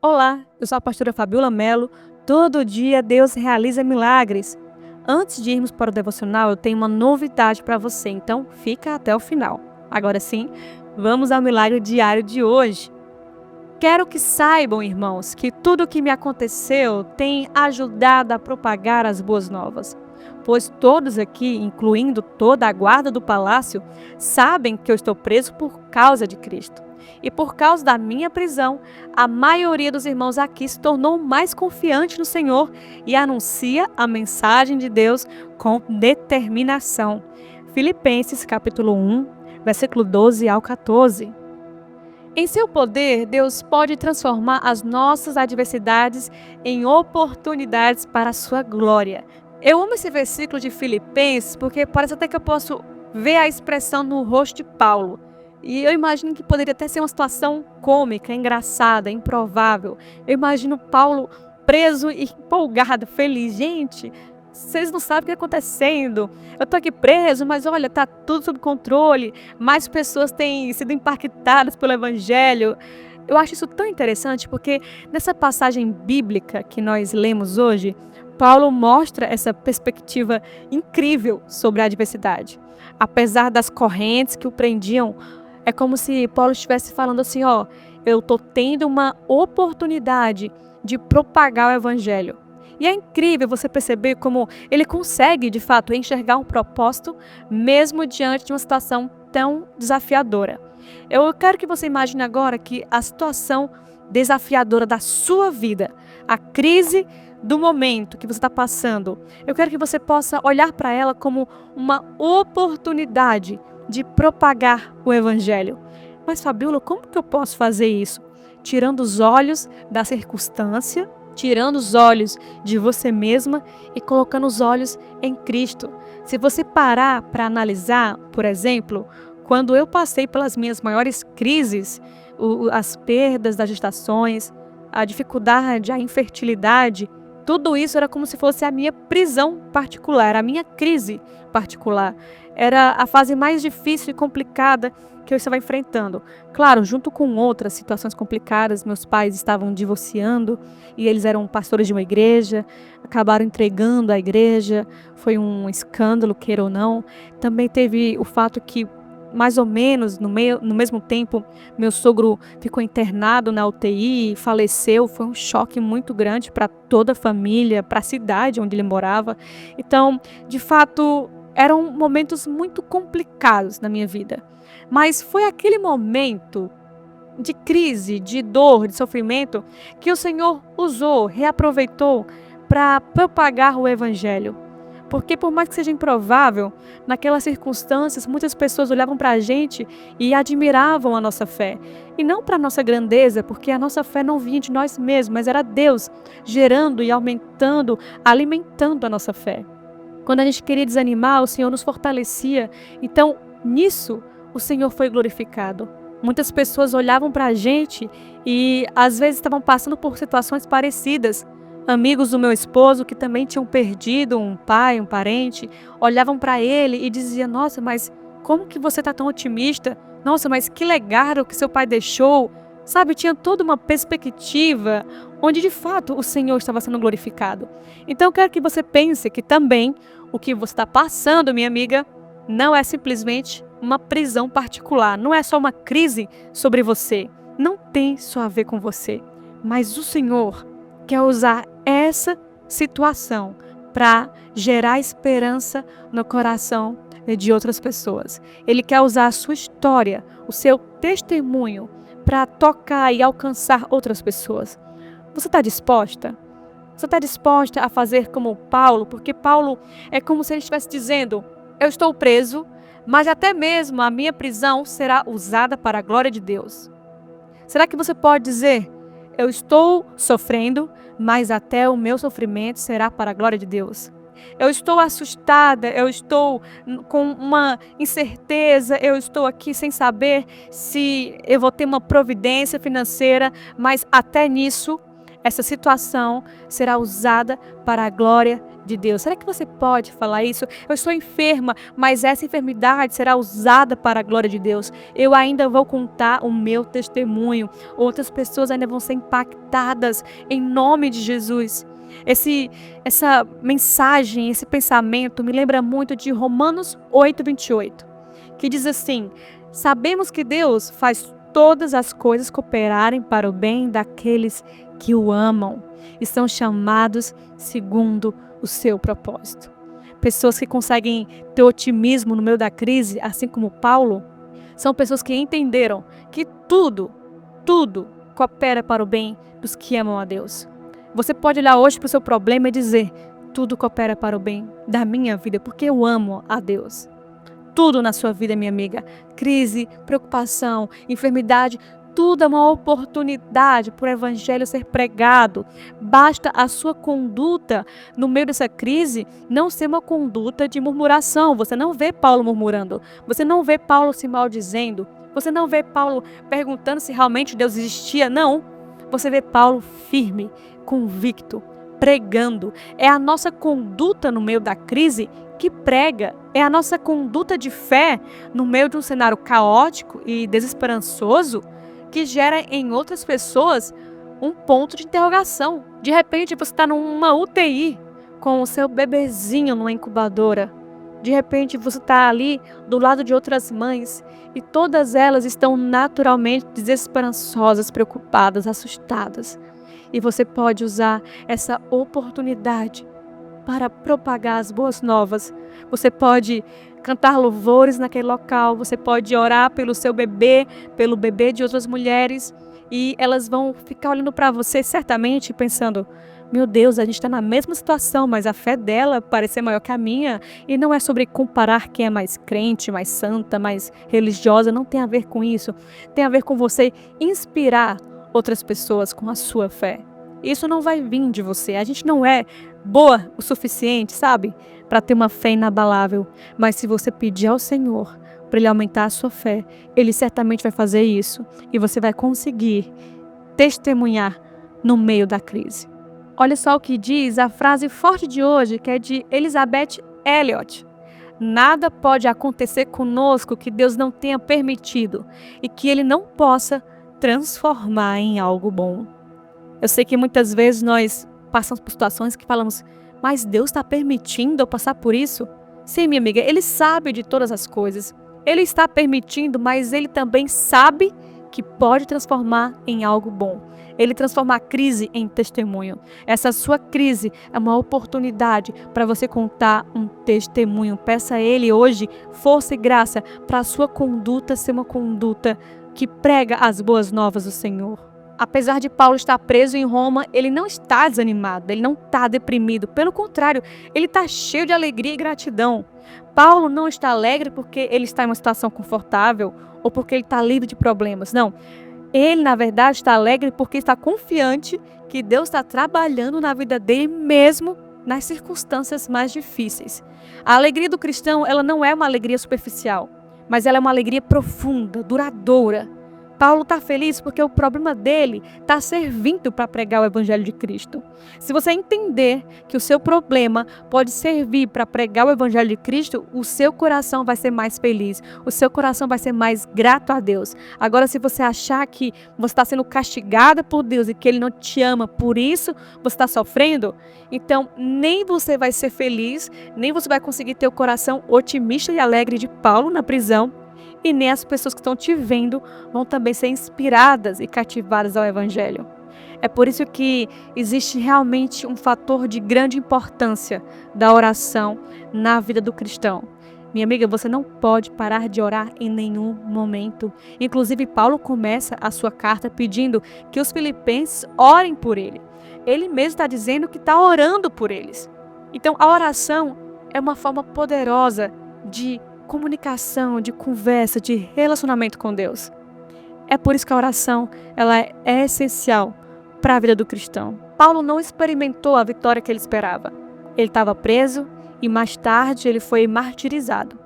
Olá, eu sou a pastora Fabiola Mello. Todo dia Deus realiza milagres. Antes de irmos para o devocional, eu tenho uma novidade para você, então fica até o final. Agora sim, vamos ao milagre diário de hoje. Quero que saibam, irmãos, que tudo o que me aconteceu tem ajudado a propagar as boas novas. Pois todos aqui, incluindo toda a guarda do palácio, sabem que eu estou preso por causa de Cristo. E por causa da minha prisão, a maioria dos irmãos aqui se tornou mais confiante no Senhor e anuncia a mensagem de Deus com determinação. Filipenses capítulo 1, versículo 12 ao 14. Em seu poder, Deus pode transformar as nossas adversidades em oportunidades para a sua glória. Eu amo esse versículo de Filipenses porque parece até que eu posso ver a expressão no rosto de Paulo. E eu imagino que poderia até ser uma situação cômica, engraçada, improvável. Eu imagino Paulo preso e empolgado, feliz. Gente, vocês não sabem o que está acontecendo. Eu estou aqui preso, mas olha, está tudo sob controle. Mais pessoas têm sido impactadas pelo Evangelho. Eu acho isso tão interessante porque nessa passagem bíblica que nós lemos hoje, Paulo mostra essa perspectiva incrível sobre a adversidade. Apesar das correntes que o prendiam, é como se Paulo estivesse falando assim, eu estou tendo uma oportunidade de propagar o Evangelho. E é incrível você perceber como ele consegue, de fato, enxergar um propósito, mesmo diante de uma situação tão desafiadora. Eu quero que você imagine agora que a situação desafiadora da sua vida, a crise do momento que você está passando, eu quero que você possa olhar para ela como uma oportunidade de propagar o Evangelho. Mas, Fabiola, como que eu posso fazer isso? Tirando os olhos da circunstância, tirando os olhos de você mesma e colocando os olhos em Cristo. Se você parar para analisar, por exemplo, quando eu passei pelas minhas maiores crises, as perdas das gestações, a dificuldade, a infertilidade, tudo isso era como se fosse a minha prisão particular, a minha crise particular. Era a fase mais difícil e complicada que eu estava enfrentando. Claro, junto com outras situações complicadas, meus pais estavam divorciando e eles eram pastores de uma igreja, acabaram entregando a igreja, foi um escândalo, queira ou não. Também teve o fato que, mais ou menos no mesmo tempo, meu sogro ficou internado na UTI e faleceu. Foi um choque muito grande para toda a família, para a cidade onde ele morava. Então, de fato, eram momentos muito complicados na minha vida. Mas foi aquele momento de crise, de dor, de sofrimento, que o Senhor usou, reaproveitou para propagar o Evangelho. Porque por mais que seja improvável, naquelas circunstâncias, muitas pessoas olhavam para a gente e admiravam a nossa fé. E não para a nossa grandeza, porque a nossa fé não vinha de nós mesmos, mas era Deus gerando e aumentando, alimentando a nossa fé. Quando a gente queria desanimar, o Senhor nos fortalecia. Então, nisso, o Senhor foi glorificado. Muitas pessoas olhavam para a gente e às vezes estavam passando por situações parecidas. Amigos do meu esposo que também tinham perdido um pai, um parente, olhavam para ele e diziam, nossa, mas como que você está tão otimista? Nossa, mas que legado que seu pai deixou. Sabe, tinha toda uma perspectiva onde de fato o Senhor estava sendo glorificado. Então eu quero que você pense que também o que você está passando, minha amiga, não é simplesmente uma prisão particular, não é só uma crise sobre você, não tem só a ver com você, mas o Senhor quer usar essa situação para gerar esperança no coração de outras pessoas. Ele quer usar a sua história, o seu testemunho, para tocar e alcançar outras pessoas. Você está disposta? Você está disposta a fazer como Paulo? Porque Paulo é como se ele estivesse dizendo, eu estou preso, mas até mesmo a minha prisão será usada para a glória de Deus. Será que você pode dizer, eu estou sofrendo, mas até o meu sofrimento será para a glória de Deus? Eu estou assustada, eu estou com uma incerteza, eu estou aqui sem saber se eu vou ter uma providência financeira, mas até nisso, essa situação será usada para a glória de Deus? Será que você pode falar isso? Eu estou enferma, mas essa enfermidade será usada para a glória de Deus. Eu ainda vou contar o meu testemunho. Outras pessoas ainda vão ser impactadas em nome de Jesus. Essa mensagem, esse pensamento me lembra muito de Romanos 8:28, que diz assim: sabemos que Deus faz todas as coisas cooperarem para o bem daqueles que o amam e são chamados segundo o seu propósito. Pessoas que conseguem ter otimismo no meio da crise, assim como Paulo, são pessoas que entenderam que tudo coopera para o bem dos que amam a Deus. Você pode olhar hoje para o seu problema e dizer: tudo coopera para o bem da minha vida, porque eu amo a Deus. Tudo na sua vida, minha amiga, crise, preocupação, enfermidade, tudo é uma oportunidade para o evangelho ser pregado. Basta a sua conduta no meio dessa crise não ser uma conduta de murmuração. Você não vê Paulo murmurando, você não vê Paulo se maldizendo, você não vê Paulo perguntando se realmente Deus existia. Não, você vê Paulo firme, convicto, pregando. É a nossa conduta no meio da crise que prega, é a nossa conduta de fé no meio de um cenário caótico e desesperançoso que gera em outras pessoas um ponto de interrogação. De repente você está numa UTI com o seu bebezinho numa incubadora. De repente você está ali do lado de outras mães e todas elas estão naturalmente desesperançosas, preocupadas, assustadas. E você pode usar essa oportunidade para propagar as boas novas. Você pode cantar louvores naquele local, você pode orar pelo seu bebê, pelo bebê de outras mulheres, e elas vão ficar olhando para você certamente pensando: meu Deus, a gente está na mesma situação, mas a fé dela parece ser maior que a minha. E não é sobre comparar quem é mais crente, mais santa, mais religiosa, não tem a ver com isso. Tem a ver com você inspirar outras pessoas com a sua fé. Isso não vai vir de você. A gente não é boa o suficiente, sabe, para ter uma fé inabalável. Mas se você pedir ao Senhor para Ele aumentar a sua fé, Ele certamente vai fazer isso. E você vai conseguir testemunhar no meio da crise. Olha só o que diz a frase forte de hoje, que é de Elizabeth Elliot. Nada pode acontecer conosco que Deus não tenha permitido e que Ele não possa transformar em algo bom. Eu sei que muitas vezes nós passamos por situações que falamos: mas Deus está permitindo eu passar por isso? Sim, minha amiga, Ele sabe de todas as coisas. Ele está permitindo, mas Ele também sabe que pode transformar em algo bom. Ele transforma a crise em testemunho. Essa sua crise é uma oportunidade para você contar um testemunho. Peça a Ele hoje força e graça para a sua conduta ser uma conduta que prega as boas novas do Senhor. Apesar de Paulo estar preso em Roma, ele não está desanimado, ele não está deprimido. Pelo contrário, ele está cheio de alegria e gratidão. Paulo não está alegre porque ele está em uma situação confortável ou porque ele está livre de problemas. Não. Ele, na verdade, está alegre porque está confiante que Deus está trabalhando na vida dele mesmo nas circunstâncias mais difíceis. A alegria do cristão, ela não é uma alegria superficial, mas ela é uma alegria profunda, duradoura. Paulo está feliz porque o problema dele está servindo para pregar o evangelho de Cristo. Se você entender que o seu problema pode servir para pregar o evangelho de Cristo, o seu coração vai ser mais feliz, o seu coração vai ser mais grato a Deus. Agora, se você achar que você está sendo castigada por Deus e que Ele não te ama, por isso você está sofrendo, então nem você vai ser feliz, nem você vai conseguir ter o coração otimista e alegre de Paulo na prisão, e nem as pessoas que estão te vendo vão também ser inspiradas e cativadas ao Evangelho. É por isso que existe realmente um fator de grande importância da oração na vida do cristão. Minha amiga, você não pode parar de orar em nenhum momento. Inclusive, Paulo começa a sua carta pedindo que os filipenses orem por ele. Ele mesmo está dizendo que está orando por eles. Então, a oração é uma forma poderosa de comunicação, de conversa, de relacionamento com Deus. É por isso que a oração ela é essencial para a vida do cristão. Paulo não experimentou a vitória que ele esperava. Ele estava preso e mais tarde ele foi martirizado.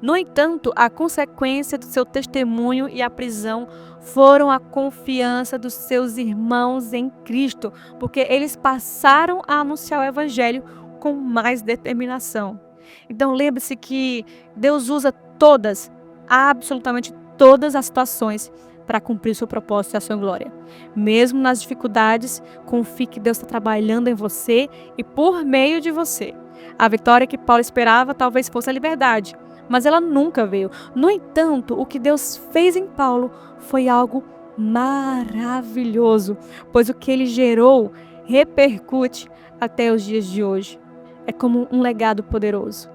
No entanto, a consequência do seu testemunho e a prisão foram a confiança dos seus irmãos em Cristo, porque eles passaram a anunciar o Evangelho com mais determinação. Então lembre-se que Deus usa todas, absolutamente todas as situações para cumprir o seu propósito e a sua glória. Mesmo nas dificuldades, confie que Deus está trabalhando em você e por meio de você. A vitória que Paulo esperava talvez fosse a liberdade, mas ela nunca veio. No entanto, o que Deus fez em Paulo foi algo maravilhoso, pois o que ele gerou repercute até os dias de hoje. É como um legado poderoso.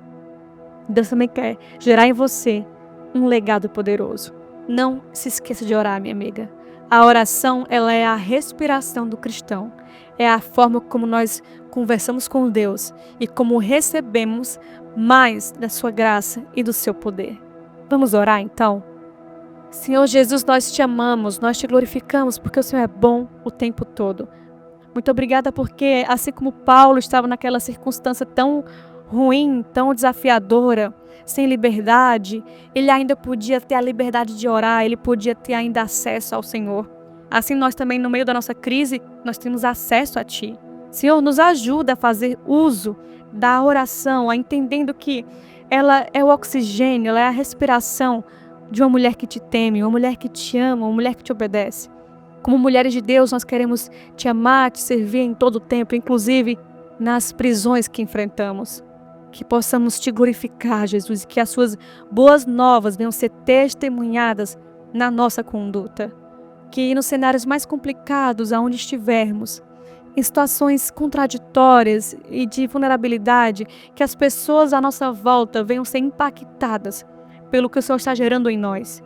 Deus também quer gerar em você um legado poderoso. Não se esqueça de orar, minha amiga. A oração, ela é a respiração do cristão. É a forma como nós conversamos com Deus e como recebemos mais da sua graça e do seu poder. Vamos orar então? Senhor Jesus, nós te amamos, nós te glorificamos porque o Senhor é bom o tempo todo. Muito obrigada porque, assim como Paulo estava naquela circunstância tão ruim, tão desafiadora, sem liberdade, ele ainda podia ter a liberdade de orar, ele podia ter ainda acesso ao Senhor. Assim nós também, no meio da nossa crise, nós temos acesso a Ti. Senhor, nos ajuda a fazer uso da oração, a entendendo que ela é o oxigênio, ela é a respiração de uma mulher que te teme, uma mulher que te ama, uma mulher que te obedece. Como mulheres de Deus, nós queremos te amar, te servir em todo o tempo, inclusive nas prisões que enfrentamos. Que possamos te glorificar, Jesus, e que as suas boas novas venham ser testemunhadas na nossa conduta. Que nos cenários mais complicados, aonde estivermos, em situações contraditórias e de vulnerabilidade, que as pessoas à nossa volta venham ser impactadas pelo que o Senhor está gerando em nós.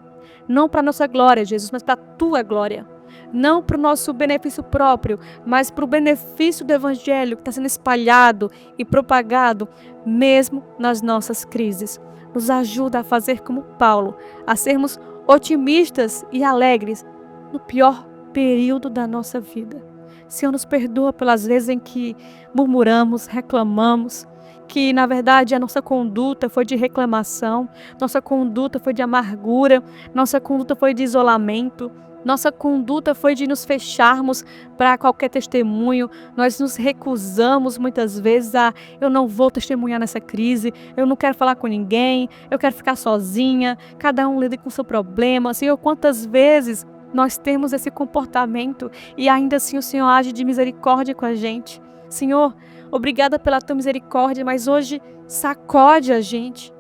Não para a nossa glória, Jesus, mas para a tua glória. Não para o nosso benefício próprio, mas para o benefício do Evangelho que está sendo espalhado e propagado, mesmo nas nossas crises. Nos ajuda a fazer como Paulo, a sermos otimistas e alegres no pior período da nossa vida. Senhor, nos perdoa pelas vezes em que murmuramos, reclamamos, que na verdade a nossa conduta foi de reclamação, nossa conduta foi de amargura, nossa conduta foi de isolamento, nossa conduta foi de nos fecharmos para qualquer testemunho. Nós nos recusamos muitas vezes a eu não vou testemunhar nessa crise, eu não quero falar com ninguém, eu quero ficar sozinha, cada um lida com o seu problema. Senhor, quantas vezes nós temos esse comportamento e ainda assim o Senhor age de misericórdia com a gente. Senhor, obrigada pela tua misericórdia, mas hoje sacode a gente,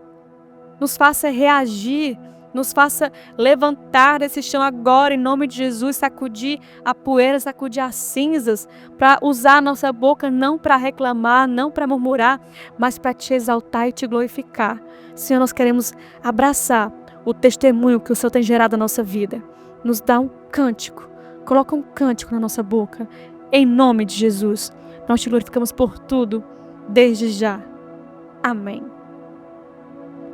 nos faça reagir, nos faça levantar desse chão agora, em nome de Jesus, sacudir a poeira, sacudir as cinzas, para usar a nossa boca não para reclamar, não para murmurar, mas para te exaltar e te glorificar. Senhor, nós queremos abraçar o testemunho que o Senhor tem gerado na nossa vida. Nos dá um cântico, coloca um cântico na nossa boca, em nome de Jesus. Nós te glorificamos por tudo, desde já. Amém.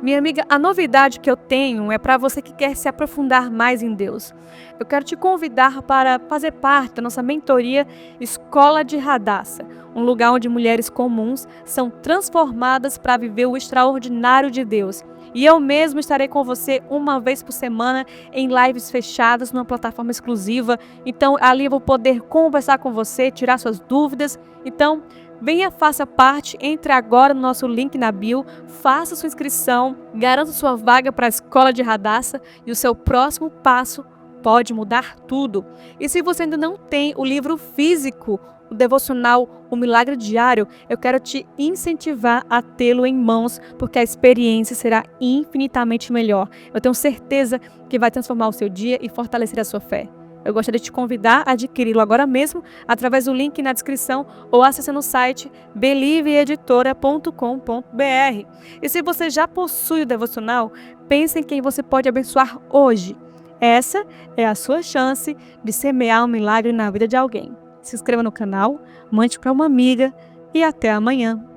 Minha amiga, a novidade que eu tenho é para você que quer se aprofundar mais em Deus. Eu quero te convidar para fazer parte da nossa mentoria Escola de Hadassah, um lugar onde mulheres comuns são transformadas para viver o extraordinário de Deus. E eu mesmo estarei com você uma vez por semana em lives fechadas, numa plataforma exclusiva. Então, ali eu vou poder conversar com você, tirar suas dúvidas. Então, venha, faça parte, entre agora no nosso link na bio, faça sua inscrição, garanta sua vaga para a Escola de Hadassah e o seu próximo passo pode mudar tudo. E se você ainda não tem o livro físico, o devocional O Milagre Diário, eu quero te incentivar a tê-lo em mãos, porque a experiência será infinitamente melhor. Eu tenho certeza que vai transformar o seu dia e fortalecer a sua fé. Eu gostaria de te convidar a adquiri-lo agora mesmo, através do link na descrição ou acessando o site believeeditora.com.br. E se você já possui o devocional, pense em quem você pode abençoar hoje. Essa é a sua chance de semear um milagre na vida de alguém. Se inscreva no canal, mande para uma amiga e até amanhã.